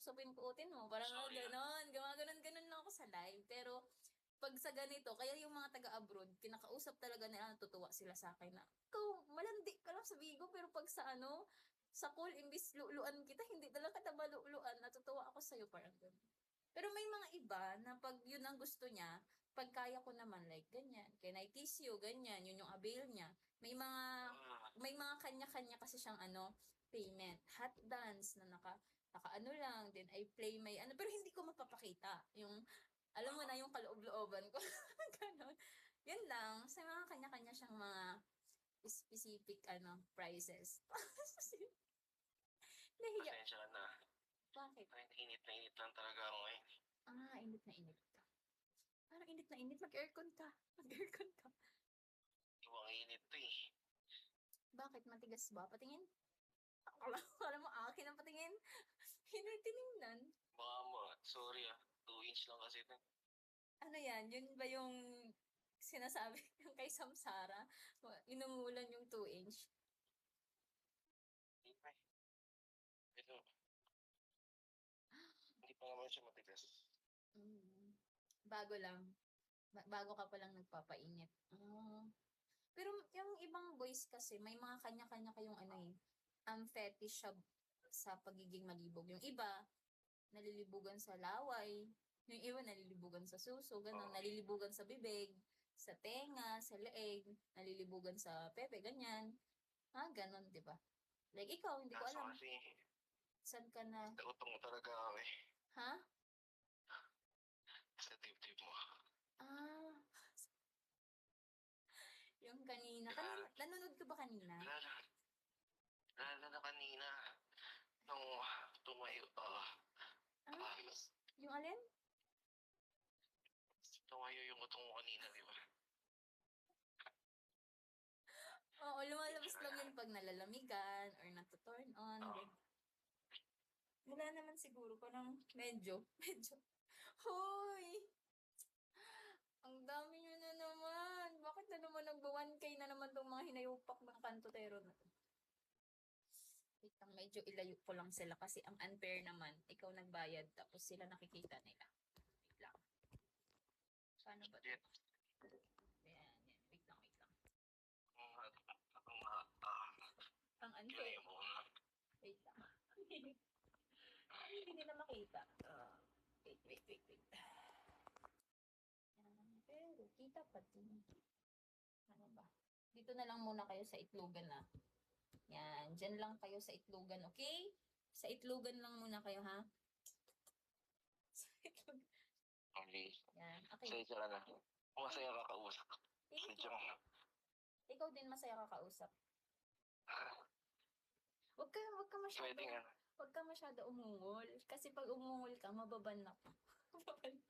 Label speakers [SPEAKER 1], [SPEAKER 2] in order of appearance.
[SPEAKER 1] sapsapin ko utin mo. Parang
[SPEAKER 2] So, yun.
[SPEAKER 1] ganon. Gumaganon-ganon lang ako sa live. Pero, pag sa ganito, kaya yung mga taga-abroad, kinakausap talaga nila, natutuwa sila sa akin na, ikaw, malandi ka lang sa Bigo, pero pag sa ano, sa call, imbis luluan kita, hindi talaga kita maluluan, natutuwa ako sa'yo, parang gano'n. Pero may mga iba na pag yun ang gusto niya, pag kaya ko naman, like, ganyan, can I tease you, ganyan, yun yung avail niya.
[SPEAKER 2] Ah,
[SPEAKER 1] May mga kanya-kanya kasi siyang ano, payment. Hot dance na naka ano lang, then I play my ano, pero hindi ko mapapakita. Yung alam mo na yung kaloob-looban ko. Ganon. Yun lang. Sa mga kanya-kanya siyang mga specific ano, prices. Nahiya.
[SPEAKER 2] pasensya ka na.
[SPEAKER 1] Bakit?
[SPEAKER 2] Ay, init na init lang talaga ako ngayon.
[SPEAKER 1] Init na init ka. Parang init na init. Mag-aircon ka. Mag-aircon ka.
[SPEAKER 2] Ibang init to eh.
[SPEAKER 1] Bakit? Matigas ba? Patingin? Akala mo akin ang patingin? Hindi tinignan.
[SPEAKER 2] Baka mo, sorry ah. 2 inch lang kasi ito.
[SPEAKER 1] Ano yan? Yun ba yung sinasabi yung kay Samsara? Inungulan yung 2 inch.
[SPEAKER 2] Hindi pa eh. Ito, hindi pa naman siya matigas.
[SPEAKER 1] Mm. Bago lang. Bago ka palang nagpapainit. Pero yung ibang boys kasi, may mga kanya-kanya kayong ano eh, ang fetish sa pagiging malibog. Yung iba, nalilibugan sa laway. Yung iba, nalilibugan sa suso, ganun.
[SPEAKER 2] Oo.
[SPEAKER 1] Nalilibugan sa bibig, sa tenga, sa leeg, nalilibugan sa pepe, ganyan. Ganun, di ba? Like ikaw, hindi ko
[SPEAKER 2] Kaso
[SPEAKER 1] alam.
[SPEAKER 2] kasi,
[SPEAKER 1] Saan ka na?
[SPEAKER 2] sa utong talaga ako eh.
[SPEAKER 1] Ha?
[SPEAKER 2] Sa tip-tip mo.
[SPEAKER 1] Ah, yung kanina. Kanina,
[SPEAKER 2] Lalo,
[SPEAKER 1] nanonood ka ba kanina?
[SPEAKER 2] lalo, lalo na kanina. Nung tumayo,
[SPEAKER 1] Ah,
[SPEAKER 2] ah,
[SPEAKER 1] yung alin?
[SPEAKER 2] tumayo yung utong mo kanina, di ba?
[SPEAKER 1] Oo, lumalabas
[SPEAKER 2] Medyo
[SPEAKER 1] lang
[SPEAKER 2] na,
[SPEAKER 1] yun pag nalalamigan or natuturn on.
[SPEAKER 2] oh,
[SPEAKER 1] Ganyan. Wala naman siguro, parang medyo. Hoy! Ang dami nyo na naman. Bakit na naman nagba-1K na naman tong mga hinayupak ng kantotero na to? Wait lang, medyo ilayo ko lang sila kasi ang unfair naman. Ikaw nagbayad tapos sila nakikita nila. Wait lang. Paano ba to?
[SPEAKER 2] shit.
[SPEAKER 1] Ayan, yan. Wait lang. Ang
[SPEAKER 2] Kaya
[SPEAKER 1] unfair.
[SPEAKER 2] mo.
[SPEAKER 1] Wait lang. Hindi nila makita. Wait. Pero kita pa din. Ano ba? Dito na lang muna kayo sa itlogan na. Yan. Diyan lang kayo sa itlogan, okay? Sa itlogan lang muna kayo, ha? Sa itlogan.
[SPEAKER 2] Okay.
[SPEAKER 1] Yan. Okay.
[SPEAKER 2] Pasensya ka na. Masaya ka kausap.
[SPEAKER 1] Thank
[SPEAKER 2] Sadya
[SPEAKER 1] you.
[SPEAKER 2] mo.
[SPEAKER 1] Ikaw din masaya ka kausap.
[SPEAKER 2] Pwede nga.
[SPEAKER 1] Wag ka masyado umungol. Kasi pag umungol ka, mababan na ka.